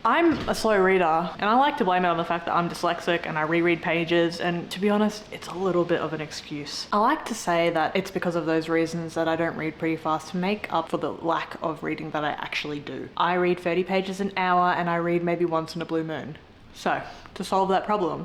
I'm a slow reader, and I like to blame it on the fact that I'm dyslexic and I reread pages, and to be honest, it's a little bit of an excuse. I like to say that it's because of those reasons that I don't read pretty fast to make up for the lack of reading that I actually do. I read 30 pages an hour and I read maybe once in a blue moon. So, to solve that problem,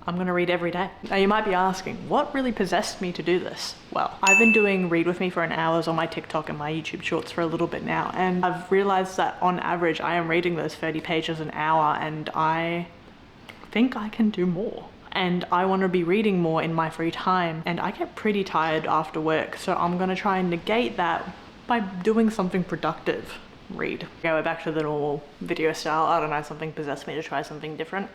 I'm gonna read every day. Now you might be asking, what really possessed me to do this? Well, I've been doing Read With Me for an hour on my TikTok and my YouTube shorts for a little bit now, and I've realized that on average I am reading those 30 pages an hour, and I think I can do more. And I want to be reading more in my free time, and I get pretty tired after work, so I'm gonna try and negate that by doing something productive. Read. Go back to the normal video style. I don't know, something possessed me to try something different.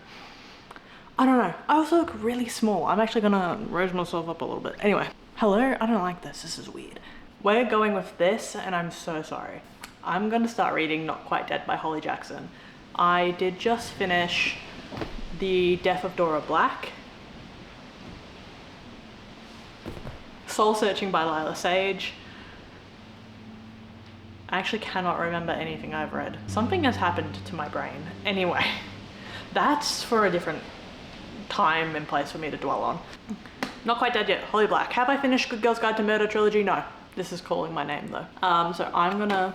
I don't know. I also look really small. I'm actually gonna raise myself up a little bit. Anyway, hello? I don't like this. This is weird. We're going with this, and I'm so sorry. I'm gonna start reading Not Quite Dead by Holly Jackson. I did just finish The Death of Dora Black, Soul Searching by Lila Sage. I actually cannot remember anything I've read. Something has happened to my brain. Anyway, that's for a different time and place for me to dwell on. Not Quite Dead Yet, Holly Black. Have I finished Good Girl's Guide to Murder trilogy? No. This is calling my name though. So I'm gonna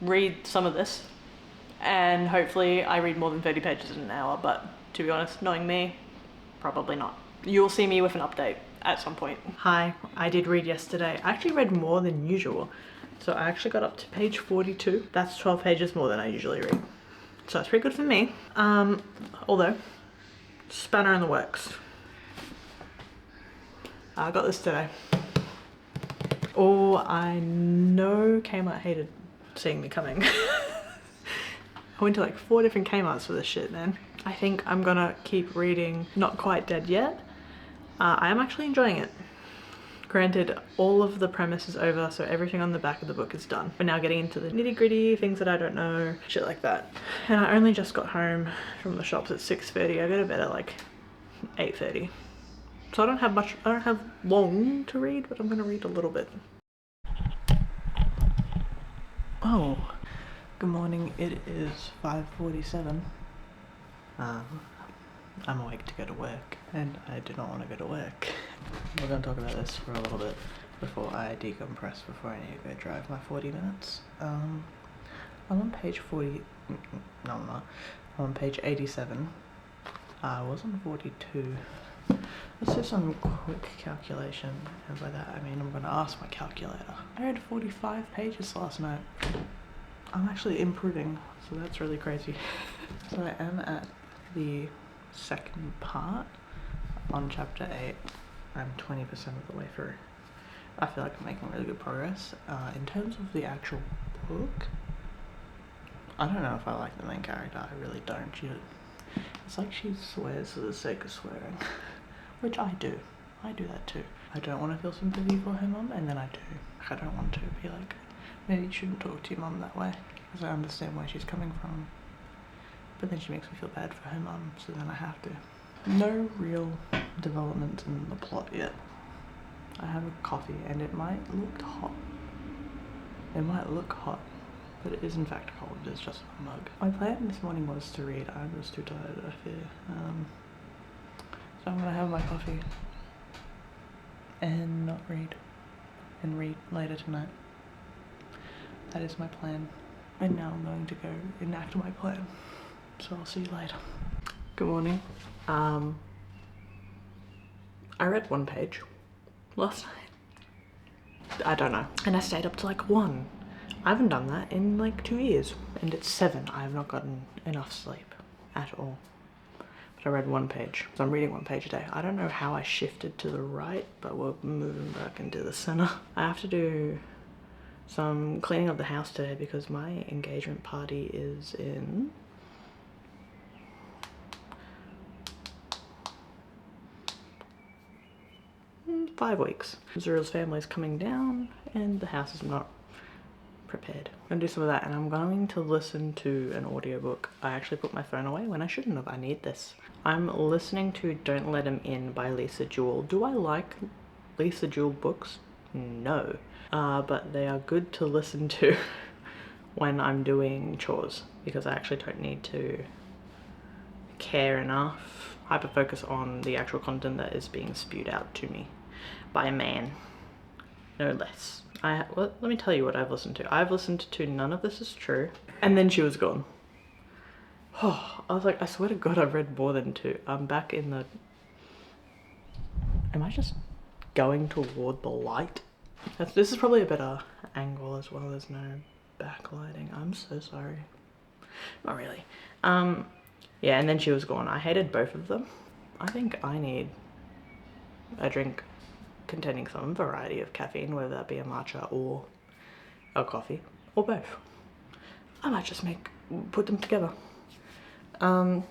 read some of this, and hopefully I read more than 30 pages in an hour, but to be honest, knowing me, probably not. You'll see me with an update at some point. Hi, I did read yesterday. I actually read more than usual. So I actually got up to page 42. That's 12 pages more than I usually read. So that's pretty good for me. Although, spanner in the works. I got this today. Oh, I know Kmart hated seeing me coming. I went to like 4 different Kmarts for this shit, man. I think I'm gonna keep reading Not Quite Dead Yet. I am actually enjoying it. Granted, all of the premise is over, so everything on the back of the book is done. We're now getting into the nitty-gritty, things that I don't know, shit like that. And I only just got home from the shops at 6:30. I go to bed at like 8:30. So I don't have long to read, but I'm gonna read a little bit. Oh, good morning. It is 5:47. I'm awake to go to work, and I do not want to go to work. We're going to talk about this for a little bit before I decompress, before I need to go drive my 40 minutes. I'm on page 40, no I'm not, I'm on page 87. I was on 42. Let's do some quick calculation, and by that I mean I'm going to ask my calculator. I read 45 pages last night. I'm actually improving, so that's really crazy. So I am at the second part on chapter 8. I'm 20% of the way through. I feel like I'm making really good progress. In terms of the actual book, I don't know if I like the main character. I really don't. It's like she swears for the sake of swearing, which I do. I do that too. I don't want to feel sympathy for her mum, and then I do. I don't want to be like, maybe you shouldn't talk to your mum that way, because I understand where she's coming from. But then she makes me feel bad for her mum, so then I have to. No real development in the plot yet. I have a coffee, and it might look hot. It might look hot, but it is in fact cold. It's just a mug. My plan this morning was to read. I was too tired, I fear. So I'm gonna have my coffee and not read, and read later tonight. That is my plan. And now I'm going to go enact my plan. So I'll see you later. Good morning. I read 1 page last night. I don't know. And I stayed up to like 1. I haven't done that in like 2 years. And it's 7. I have not gotten enough sleep at all. But I read 1 page. So I'm reading 1 page a day. I don't know how I shifted to the right, but we're moving back into the center. I have to do some cleaning of the house today because my engagement party is in 5 weeks. Zuriel's family is coming down and the house is not prepared. I'm gonna do some of that, and I'm going to listen to an audiobook. I actually put my phone away when I shouldn't have. I need this. I'm listening to Don't Let Him In by Lisa Jewell. Do I like Lisa Jewell books? No. But they are good to listen to when I'm doing chores. because I actually don't need to care enough, hyper-focus on the actual content that is being spewed out to me by a man, no less. Well, let me tell you what I've listened to. I've listened to None of This Is True, and Then She Was Gone. Oh, I was like, I swear to God, I've read more than 2. I'm back in the... Am I just going toward the light? This is probably a better angle as well. There's no backlighting. I'm so sorry. Not really. Yeah, and Then She Was Gone. I hated both of them. I think I need a drink containing some variety of caffeine, whether that be a matcha or a coffee or both. I might just put them together. Because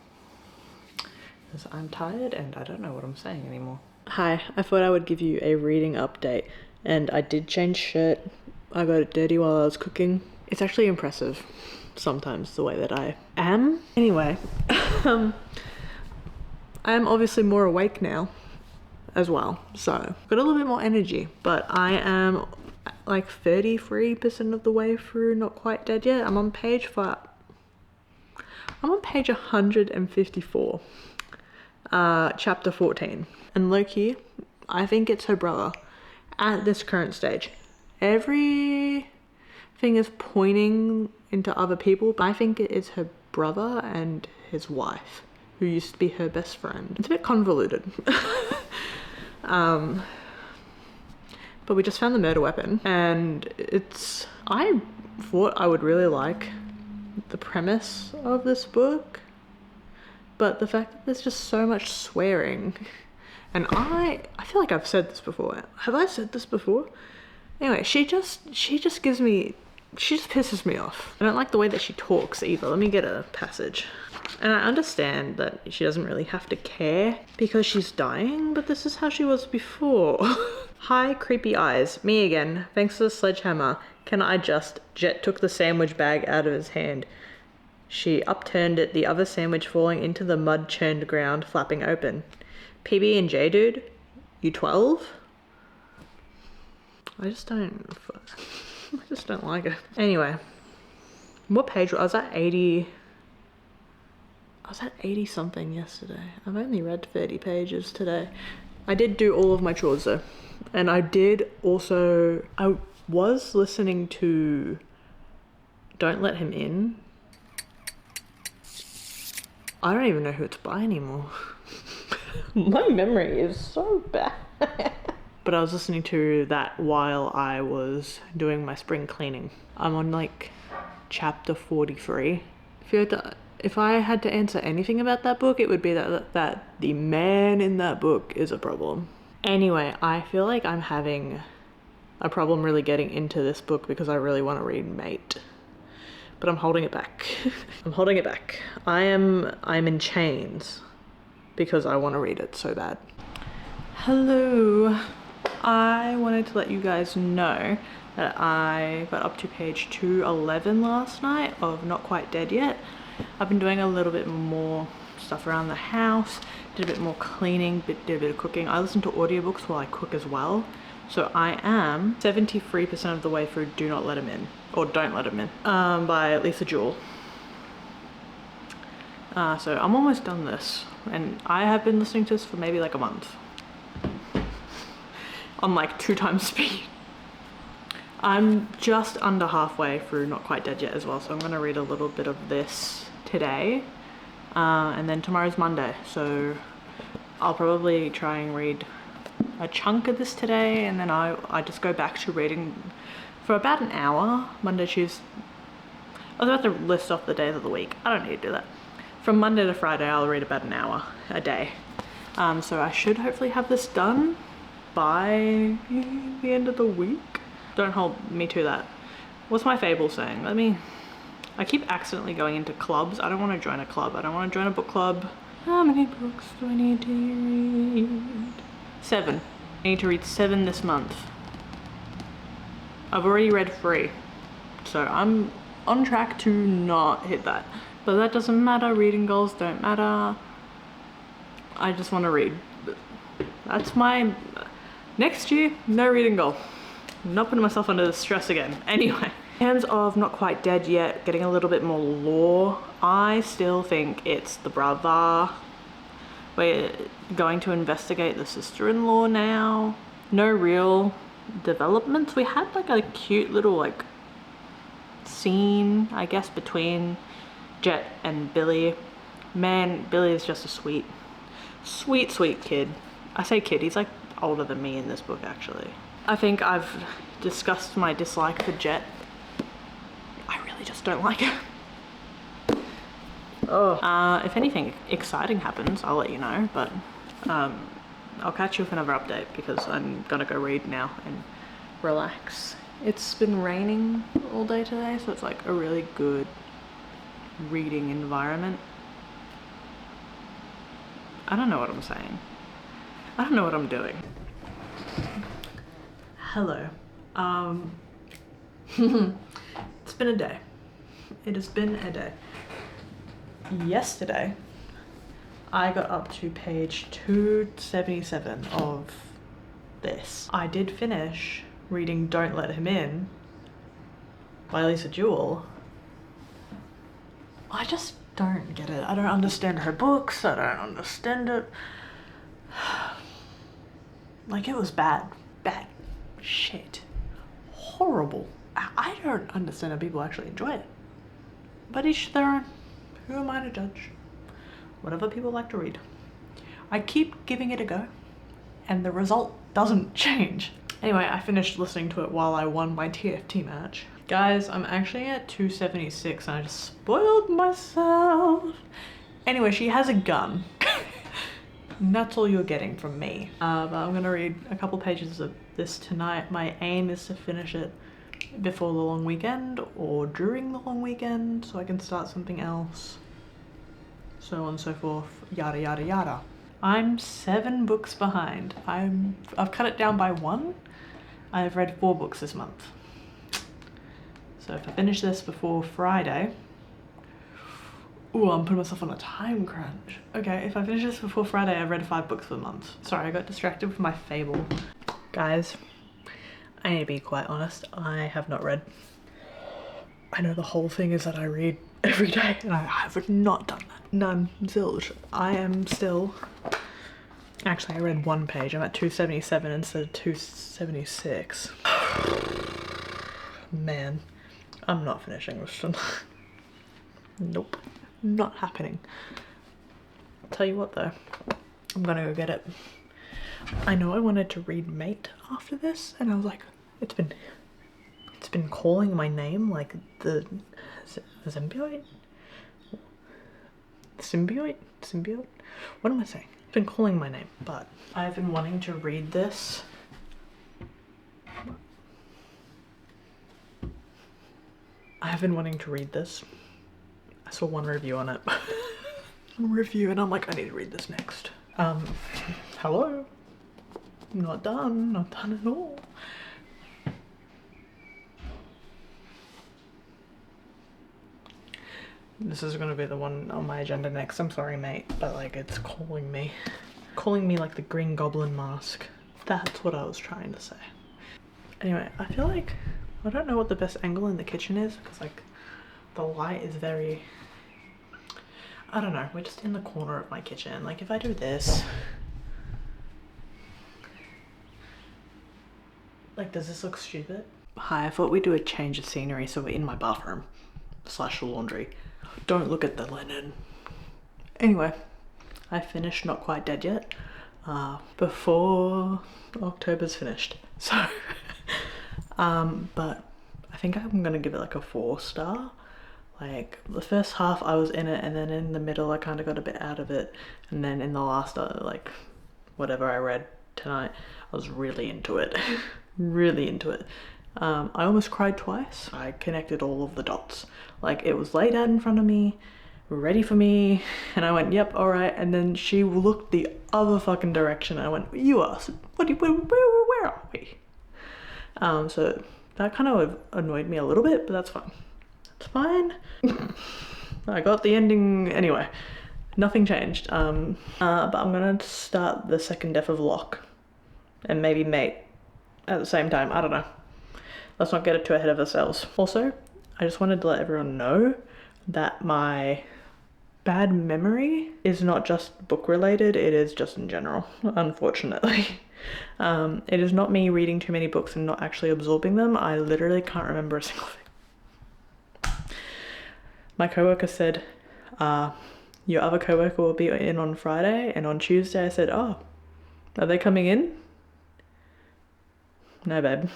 I'm tired and I don't know what I'm saying anymore. Hi, I thought I would give you a reading update, and I did change shirt. I got it dirty while I was cooking. It's actually impressive sometimes the way that I am. Anyway, I am obviously more awake now as well, so got a little bit more energy, but I am like 33% of the way through Not Quite Dead Yet. I'm on page 154, chapter 14, and low-key, I think it's her brother at this current stage. Everything is pointing into other people, but I think it is her brother and his wife, who used to be her best friend. It's a bit convoluted. But we just found the murder weapon, and I thought I would really like the premise of this book, but the fact that there's just so much swearing, and I feel like I've said this before. Have I said this before? Anyway, she just pisses me off. I don't like the way that she talks either. Let me get a passage. And I understand that she doesn't really have to care because she's dying, but this is how she was before. Hi, creepy eyes. Me again. Thanks for the sledgehammer. Can I just... Jet took the sandwich bag out of his hand. She upturned it, the other sandwich falling into the mud-churned ground, flapping open. PB&J, dude? You 12? I just don't like it. Anyway, what page? I was at 80 something yesterday. I've only read 30 pages today. I did do all of my chores though. And I was listening to Don't Let Him In. I don't even know who it's by anymore. My memory is so bad. But I was listening to that while I was doing my spring cleaning. I'm on like chapter 43. If I had to answer anything about that book, it would be that the man in that book is a problem. Anyway, I feel like I'm having a problem really getting into this book because I really want to read Mate. But I'm holding it back. I'm holding it back. I'm in chains because I want to read it so bad. Hello. I wanted to let you guys know that I got up to page 211 last night of Not Quite Dead Yet. I've been doing a little bit more stuff around the house, did a bit more cleaning, did a bit of cooking. I listen to audiobooks while I cook as well. So I am 73% of the way through Do Not Let Him In, or Don't Let Him In, by Lisa Jewell. So I'm almost done this, and I have been listening to this for maybe like a month. On like 2 times speed. I'm just under halfway through Not Quite Dead Yet as well, so I'm gonna read a little bit of this today, and then tomorrow's Monday, so I'll probably try and read a chunk of this today, and then I just go back to reading for about an hour, Monday, Tuesday. I was about to list off the days of the week. I don't need to do that. From Monday to Friday, I'll read about an hour a day. So I should hopefully have this done by the end of the week. Don't hold me to that. What's my fable saying? I keep accidentally going into clubs. I don't want to join a club. I don't want to join a book club. How many books do I need to read? 7. I need to read 7 this month. I've already read 3. So I'm on track to not hit that. But that doesn't matter. Reading goals don't matter. I just want to read. That's my... Next year, no reading goal. I'm not putting myself under the stress again. Anyway, In terms of Not Quite Dead Yet, getting a little bit more lore, I still think it's the brother. We're going to investigate the sister-in-law now. No real developments. We had like a cute little like scene, I guess, between Jet and Billy. Man, Billy is just a sweet kid. I say kid, he's like older than me in this book actually. I think I've discussed my dislike for Jet. I really just don't like her. Oh. If anything exciting happens, I'll let you know, but I'll catch you with another update because I'm gonna go read now and relax. It's been raining all day today, so it's like a really good reading environment. I don't know what I'm saying. I don't know what I'm doing. Hello. It's been a day. It has been a day. Yesterday, I got up to page 277 of this. I did finish reading Don't Let Him In by Lisa Jewell. I just don't get it. I don't understand her books. I don't understand it. Like, it was bad. Bad shit. Horrible. I don't understand how people actually enjoy it. But each their own. Who am I to judge? Whatever people like to read. I keep giving it a go, and the result doesn't change. Anyway, I finished listening to it while I won my TFT match. Guys, I'm actually at 276 and I just spoiled myself. Anyway, she has a gun. And that's all you're getting from me. But I'm gonna read a couple pages of this tonight. My aim is to finish it before the long weekend or during the long weekend so I can start something else. So on and so forth, yada yada yada. I'm 7 books behind. I've cut it down by 1. I've read 4 books this month. So if I finish this before Friday, ooh, I'm putting myself on a time crunch. Okay, if I finish this before Friday, I've read 5 books for the month. Sorry, I got distracted with my Fable. Guys, I need to be quite honest, I have not read. I know the whole thing is that I read every day, and I have not done that. None, zilch. I am still, actually I read 1 page, I'm at 277 instead of 276. Man, I'm not finishing this tonight. Nope, not happening. I'll tell you what though, I'm gonna go get it. I know I wanted to read Mate after this, and I was like, it's been calling my name like the symbiote? Symbiote? What am I saying? It's been calling my name, but I've been wanting to read this. I saw 1 review on it. And I'm like, I need to read this next. Hello? Not done at all. This is gonna be the one on my agenda next. I'm sorry, mate, but like it's calling me like the Green Goblin mask. That's what I was trying to say. Anyway, I feel like I don't know what the best angle in the kitchen is because like the light is very, I don't know, we're just in the corner of my kitchen. Like if I do this, like does this look stupid? Hi, I thought we'd do a change of scenery, so we're in my bathroom / laundry. Don't look at the linen. Anyway, I finished Not Quite Dead Yet before October's finished. So, but I think I'm gonna give it like a 4-star. Like the first half I was in it, and then in the middle I kind of got a bit out of it, and then in the last like whatever I read tonight, I was really into it. Really into it. I almost cried twice. I connected all of the dots. Like it was laid out in front of me, ready for me, and I went, yep, all right. And then she looked the other fucking direction. And I went, you are, where are we? So that kind of annoyed me a little bit, but that's fine. It's fine. I got the ending anyway. Nothing changed. But I'm gonna start the second death of Locke and maybe Mate at the same time. I don't know. let's not get too ahead of ourselves. Also, I just wanted to let everyone know that my bad memory is not just book related, it is just in general, unfortunately. It is not me reading too many books and not actually absorbing them. I literally can't remember a single thing. My coworker said, your other coworker will be in on Friday, and on Tuesday I said, oh, are they coming in? No, babe.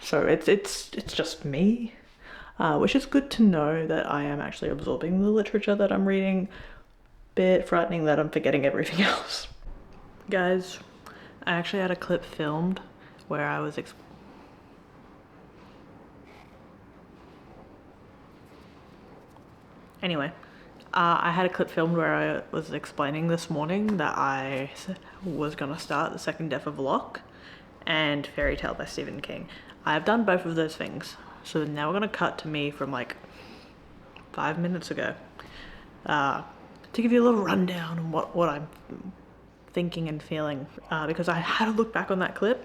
So it's just me. Which is good to know that I am actually absorbing the literature that I'm reading. Bit frightening that I'm forgetting everything else. Guys, I actually had a clip filmed where I was I had a clip filmed where I was explaining this morning that I was gonna start The Second Death of Locke and Fairy Tale by Stephen King. I've done both of those things. So now we're gonna cut to me from like 5 minutes ago to give you a little rundown on what I'm thinking and feeling, because I had to look back on that clip.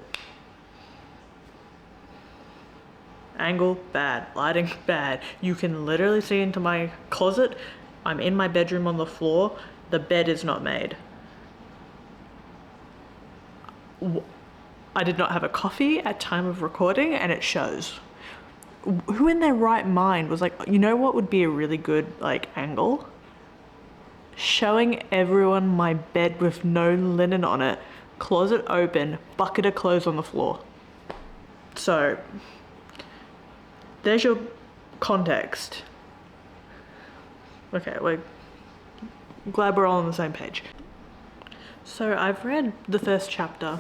Angle, bad. Lighting, bad. You can literally see into my closet. I'm in my bedroom on the floor. The bed is not made. I did not have a coffee at time of recording, and it shows. Who in their right mind was like, you know what would be a really good like angle? Showing everyone my bed with no linen on it, closet open, bucket of clothes on the floor. So there's your context. Okay, we're glad we're all on the same page. So I've read the first chapter.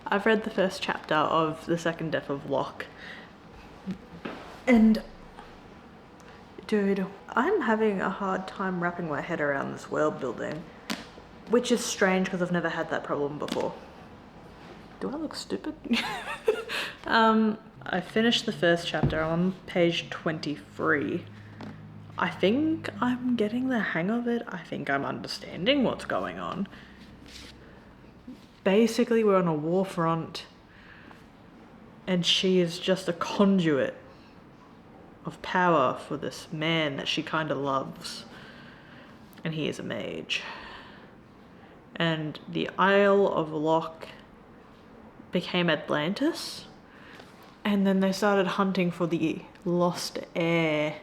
I've read the first chapter of The Second Death of Locke. And dude, I'm having a hard time wrapping my head around this world building, which is strange because I've never had that problem before. Do I look stupid? I finished the first chapter. I'm on page 23. I think I'm getting the hang of it. I think I'm understanding what's going on. Basically, we're on a war front, and she is just a conduit of power for this man that she kind of loves, and he is a mage. And the Isle of Locke became Atlantis, and then they started hunting for the lost heir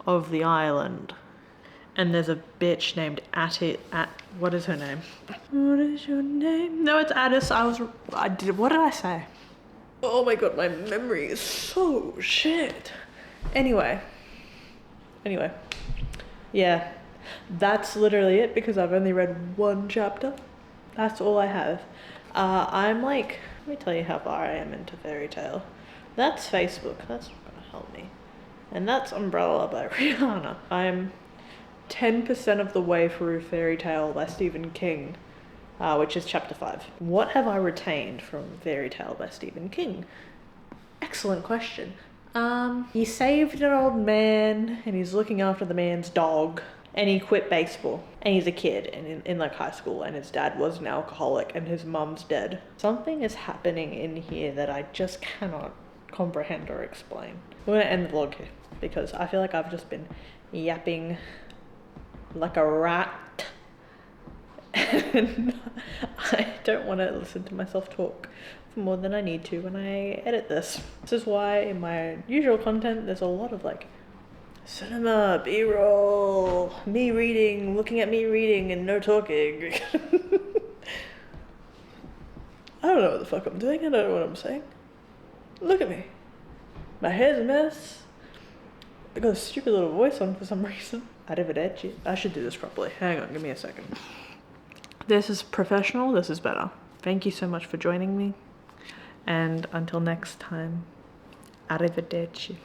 of the island. And there's a bitch named what is her name? What is your name? No, it's Addis. What did I say? Oh my god, my memory is so shit. Anyway. Yeah, that's literally it because I've only read one chapter. That's all I have. I'm like, let me tell you how far I am into fairy tale. That's Facebook. That's not gonna help me. And that's Umbrella by Rihanna. I'm 10% of the way through Fairy Tale by Stephen King, which is chapter 5. What have I retained from Fairy Tale by Stephen King? Excellent question. He saved an old man and he's looking after the man's dog, and he quit baseball, and he's a kid and in like high school, and his dad was an alcoholic and his mum's dead. Something is happening in here that I just cannot comprehend or explain. We're gonna end the vlog here because I feel like I've just been yapping like a rat and I don't want to listen to myself talk for more than I need to when I edit this. This is why in my usual content there's a lot of like cinema, b-roll, me reading, looking at me reading and no talking. I don't know what the fuck I'm doing, I don't know what I'm saying. Look at me. My hair's a mess. I got a stupid little voice on for some reason. Arrivederci. I should do this properly. Hang on, give me a second. This is professional, this is better. Thank you so much for joining me. And until next time, arrivederci.